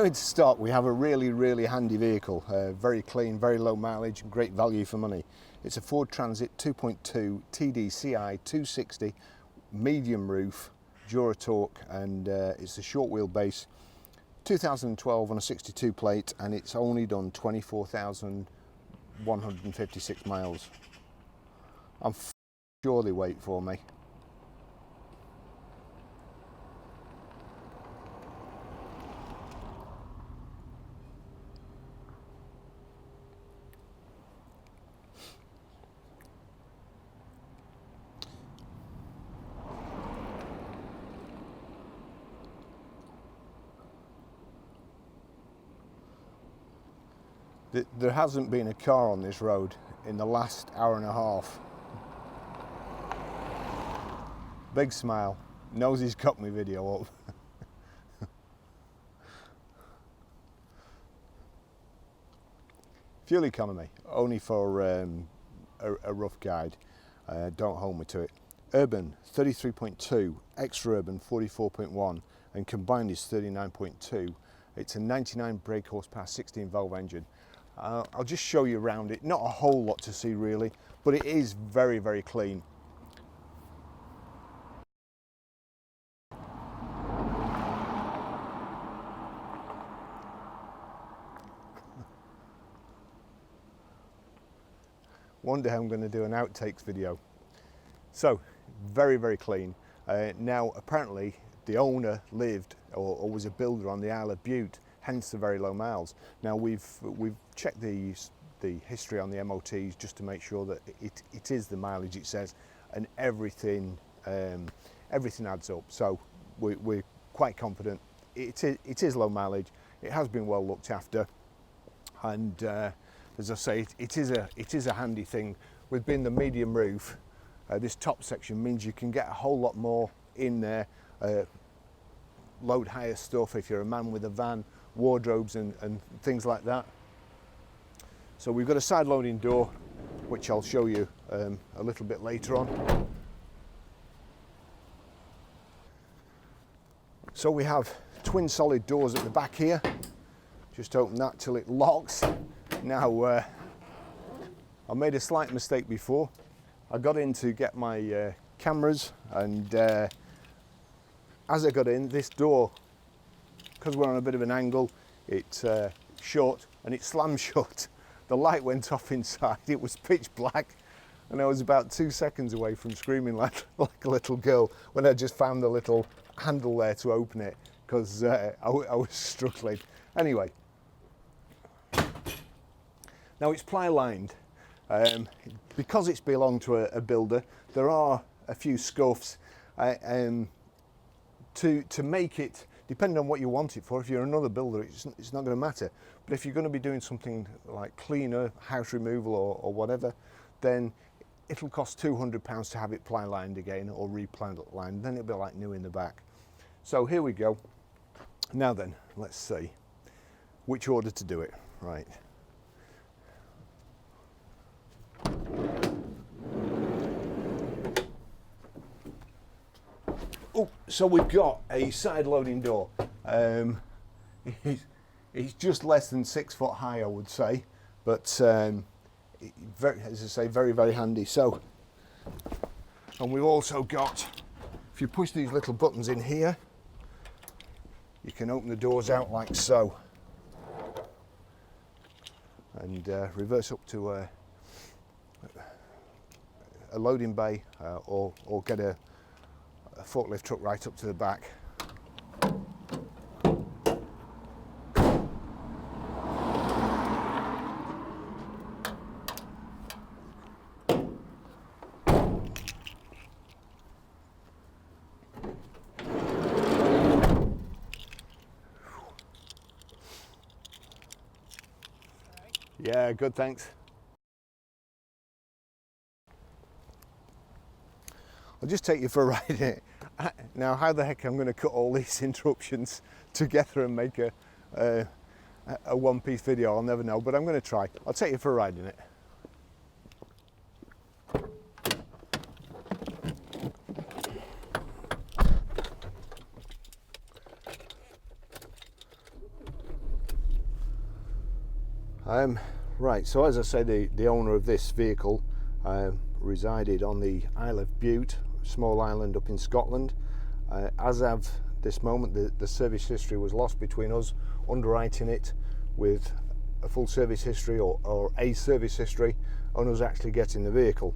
Now in stock we have a really handy vehicle, very clean, very low mileage, great value for money. It's a Ford Transit 2.2 TDCi 260, medium roof, Duratorq, and it's a short wheelbase, 2012 on a 62 plate, and it's only done 24,156 miles. I'm sure they wait for me. There hasn't been a car on this road in the last hour and a half. Big smile, knows he's got my video up. Fuel economy, only for a rough guide, don't hold me to it. Urban 33.2, extra urban 44.1, and combined is 39.2. It's a 99 brake horsepower 16 valve engine. I'll just show you around it. Not a whole lot to see really, but it is very clean. One day I'm going to do an outtakes video. So, very clean. Now apparently the owner lived or was a builder on the Isle of Bute, hence the very low miles. Now we've checked the history on the MOTs just to make sure that it is the mileage it says, and everything adds up. So we're quite confident it is low mileage. It has been well looked after, and as I say, it is a handy thing. With being the medium roof, this top section means you can get a whole lot more in there. Load higher stuff if you're a man with a van, wardrobes and things like that. So we've got a side loading door, which I'll show you a little bit later on. So we have twin solid doors at the back here. Just open that till it locks. Now I made a slight mistake before. I got in to get my cameras, and as I got in, this door, because we're on a bit of an angle, it's shut and it slammed shut. The light went off inside, it was pitch black, and I was about 2 seconds away from screaming like a little girl when I just found the little handle there to open it, because I was struggling. Anyway, now it's ply lined. Because it's belonged to a builder, there are a few scuffs. To make it, depending on what you want it for, if you're another builder, it's not going to matter. But if you're going to be doing something like cleaner, house removal or whatever, then it'll cost £200 to have it ply lined again, or re-ply lined. Then it'll be like new in the back. So here we go. Now then, let's see which order to do it. Right. Oh, so we've got a side loading door. He's just less than 6 foot high, I would say, but as I say, very handy. So, and we've also got, if you push these little buttons in here, you can open the doors out like so, and reverse up to a loading bay, or get a forklift truck right up to the back. Yeah, good, thanks. I'll just take you for a ride in it. Now, how the heck I'm going to cut all these interruptions together and make a one-piece video, I'll never know, but I'm going to try. I'll take you for a ride in it. Right, so as I say, the owner of this vehicle resided on the Isle of Bute, small island up in Scotland. As of this moment, the service history was lost between us underwriting it with a full service history or a service history and us actually getting the vehicle.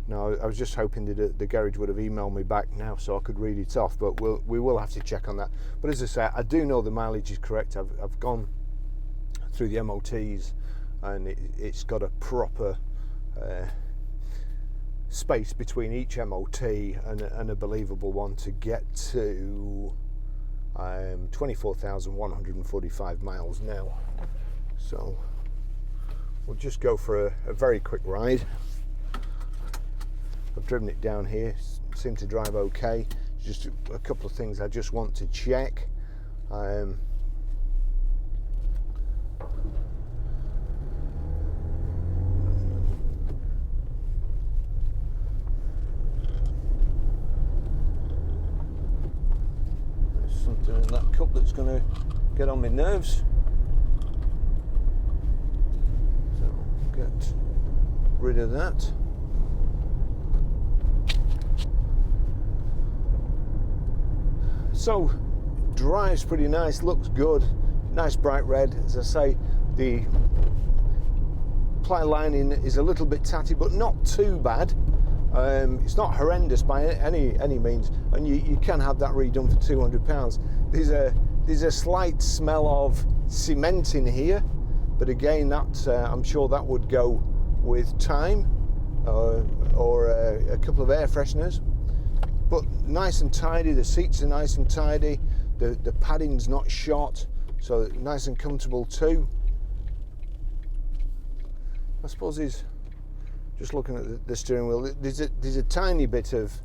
No, I was just hoping that the garage would have emailed me back now so I could read it off, but we will have to check on that. But as I say, I do know the mileage is correct. I've gone through the MOTs and it's got a proper space between each MOT and a believable one to get to 24,145 miles now. So we'll just go for a very quick ride. I've driven it down here, seemed to drive okay. Just a couple of things I just want to check. There's something in that cup that's going to get on my nerves. So get rid of that. So drives pretty nice, looks good, nice bright red. As I say, the ply lining is a little bit tatty, but not too bad. It's not horrendous by any means, and you can have that redone for £200. There's a slight smell of cement in here, but again, that I'm sure that would go with time or a couple of air fresheners. But nice and tidy, the seats are nice and tidy, the padding's not shot, so nice and comfortable too. I suppose he's just looking at the steering wheel. There's a tiny bit of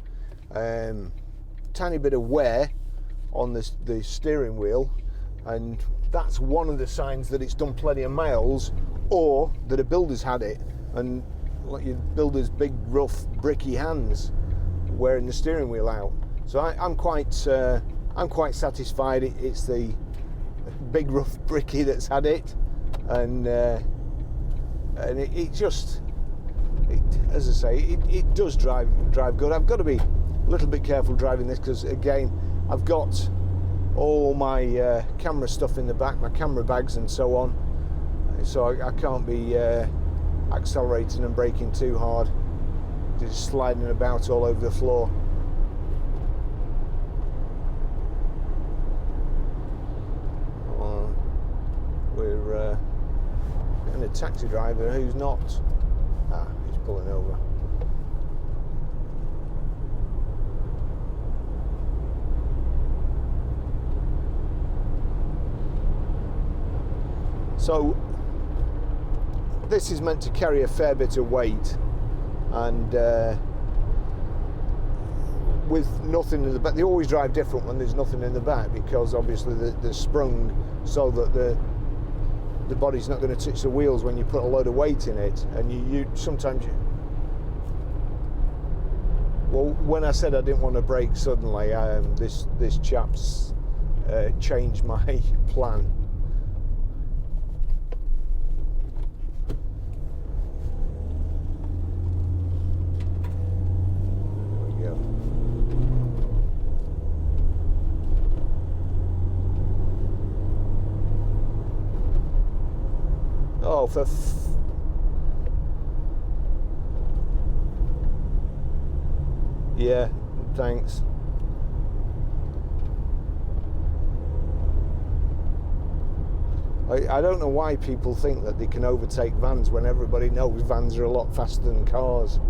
wear on the steering wheel, and that's one of the signs that it's done plenty of miles, or that a builder's had it, and like your builder's big rough bricky hands wearing the steering wheel out. So I'm quite satisfied. It's the big rough bricky that's had it, and it just, as I say, it does drive good. I've got to be a little bit careful driving this because again, I've got all my camera stuff in the back, my camera bags and so on. So I can't be accelerating and braking too hard. Just sliding about all over the floor. We're getting a taxi driver who's not. He's pulling over. So this is meant to carry a fair bit of weight, and with nothing in the back. They always drive different when there's nothing in the back, because obviously they're sprung so that the body's not going to touch the wheels when you put a load of weight in it. And you sometimes well, when I said I didn't want to brake suddenly, this chap's changed my plan. Oh, yeah, thanks. I don't know why people think that they can overtake vans when everybody knows vans are a lot faster than cars,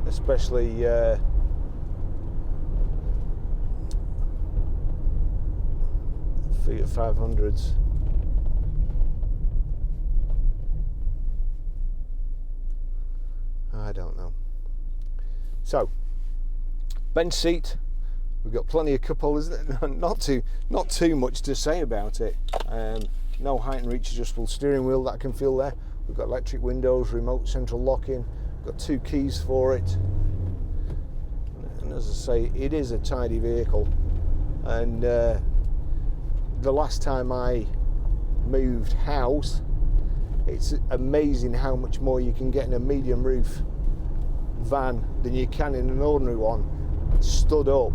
especially Fiat 500s. I don't know. So, bench seat, we've got plenty of cup holders. Not too much to say about it. No height and reach adjustable steering wheel that I can feel there. We've got electric windows, remote central locking. We've got 2 keys for it. And as I say, it is a tidy vehicle. And the last time I moved house, it's amazing how much more you can get in a medium roof van than you can in an ordinary one, stood up.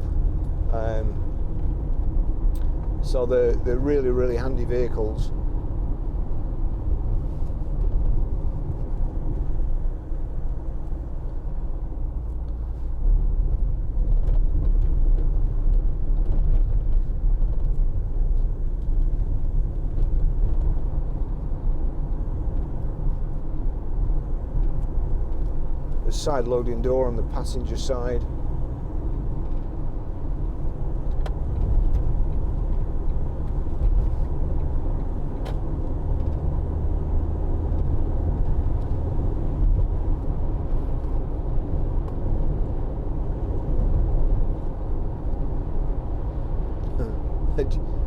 So they're really, really handy vehicles. The side loading door on the passenger side.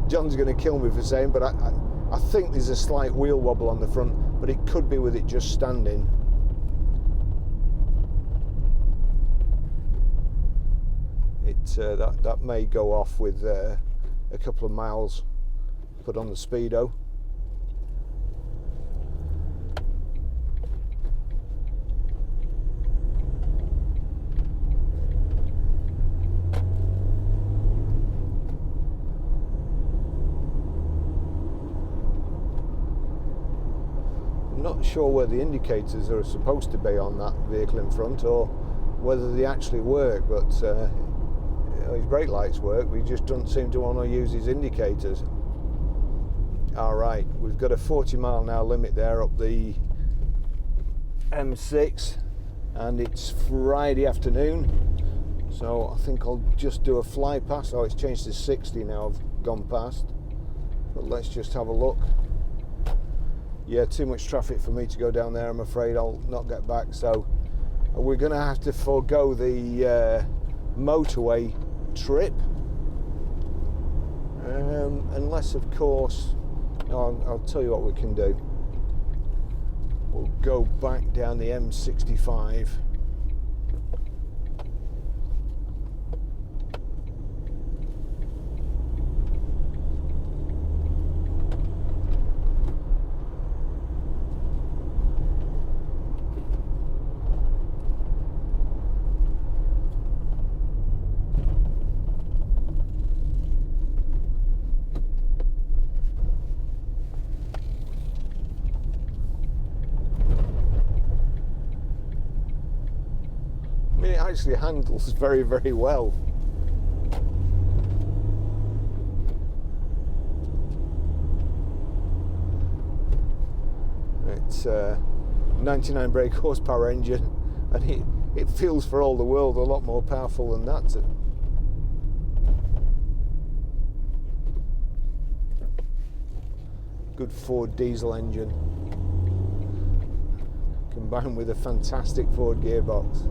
John's going to kill me for saying, but I think there's a slight wheel wobble on the front, but it could be with it just standing. That may go off with a couple of miles put on the speedo. I'm not sure where the indicators are supposed to be on that vehicle in front, or whether they actually work, but his brake lights work. We just don't seem to want to use his indicators. Alright, we've got a 40-mile-an-hour limit there up the M6, and it's Friday afternoon, so I think I'll just do a fly past. Oh, it's changed to 60 now, I've gone past, but let's just have a look. Yeah, too much traffic for me to go down there. I'm afraid I'll not get back, so we're going to have to forego the motorway trip, unless of course, I'll tell you what we can do. We'll go back down the M65. It actually handles very, very well. It's a 99 brake horsepower engine, and it feels for all the world a lot more powerful than that. Good Ford diesel engine combined with a fantastic Ford gearbox.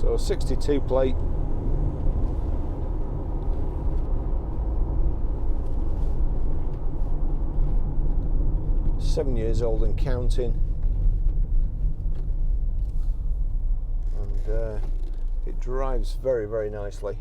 So 62 plate. Seven years old and counting, and it drives very, very nicely.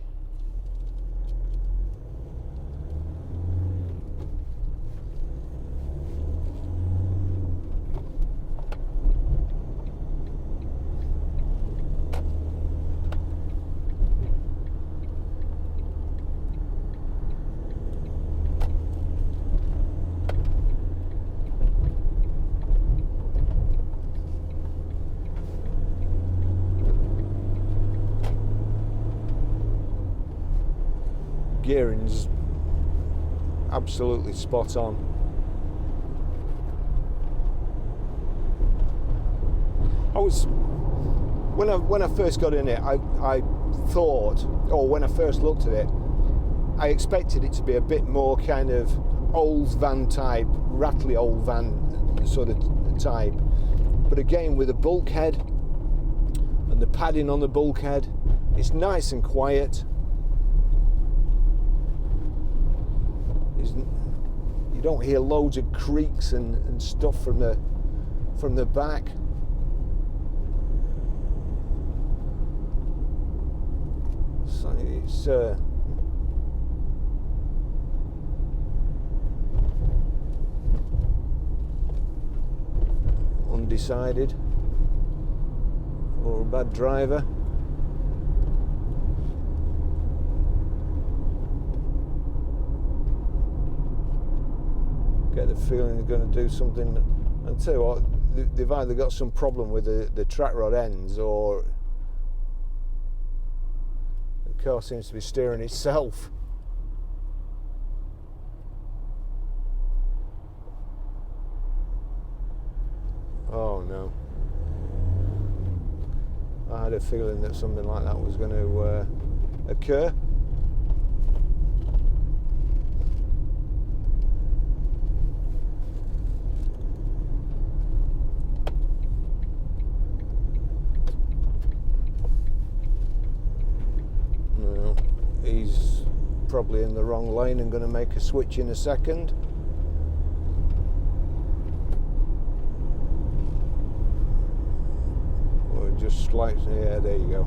Gearing's absolutely spot on. When I first got in it, I thought, or when I first looked at it, I expected it to be a bit more kind of old van type, rattly old van sort of type. But again, with a bulkhead, and the padding on the bulkhead. It's nice and quiet. You don't hear loads of creaks and stuff from the back. So it's undecided or a bad driver. Get the feeling they're going to do something, and tell you what, they've either got some problem with the track rod ends, or the car seems to be steering itself. Oh no. I had a feeling that something like that was going to occur. No, he's probably in the wrong lane and going to make a switch in a second. Just slightly, yeah, there you go.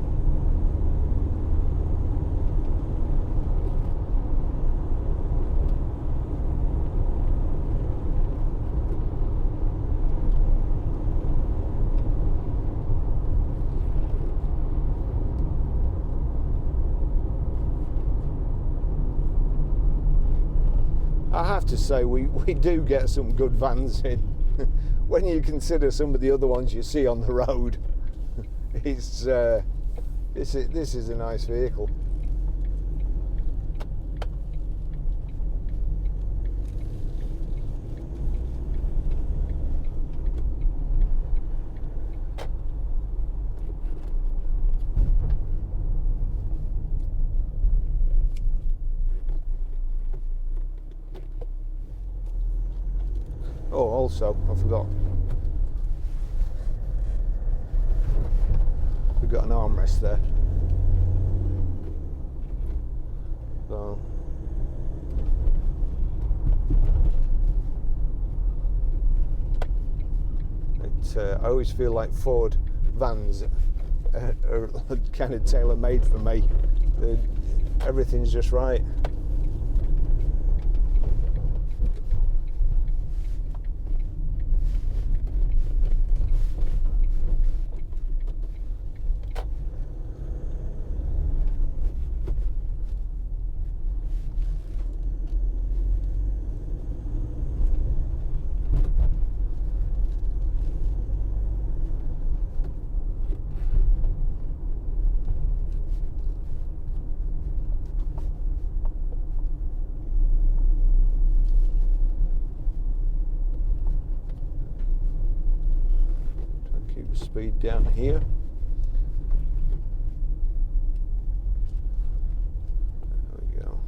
I have to say we do get some good vans in when you consider some of the other ones you see on the road. It's this is a nice vehicle. Oh, also, I forgot. We've got an armrest there. So I always feel like Ford vans are kind of tailor-made for me. Everything's just right. Speed down here. There we go.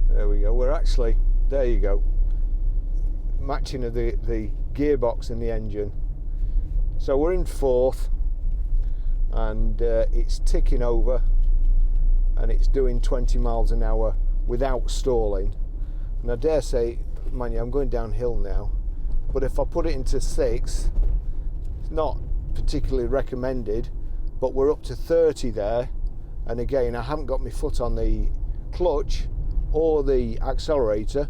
There we go. We're actually, there you go, matching of the gearbox and the engine. So we're in fourth, and it's ticking over, and it's doing 20 miles an hour without stalling. And I dare say, mind you, I'm going downhill now, but if I put it into 6, it's not particularly recommended, but we're up to 30 there. And again, I haven't got my foot on the clutch or the accelerator,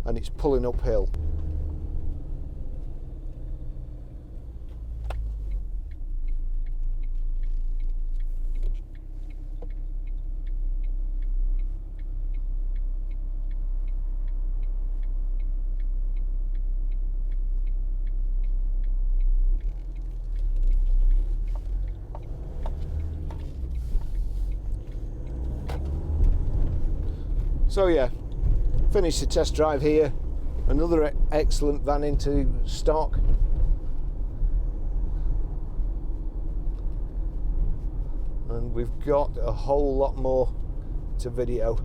and it's pulling uphill. So yeah, finished the test drive here. Another excellent van into stock. and we've got a whole lot more to video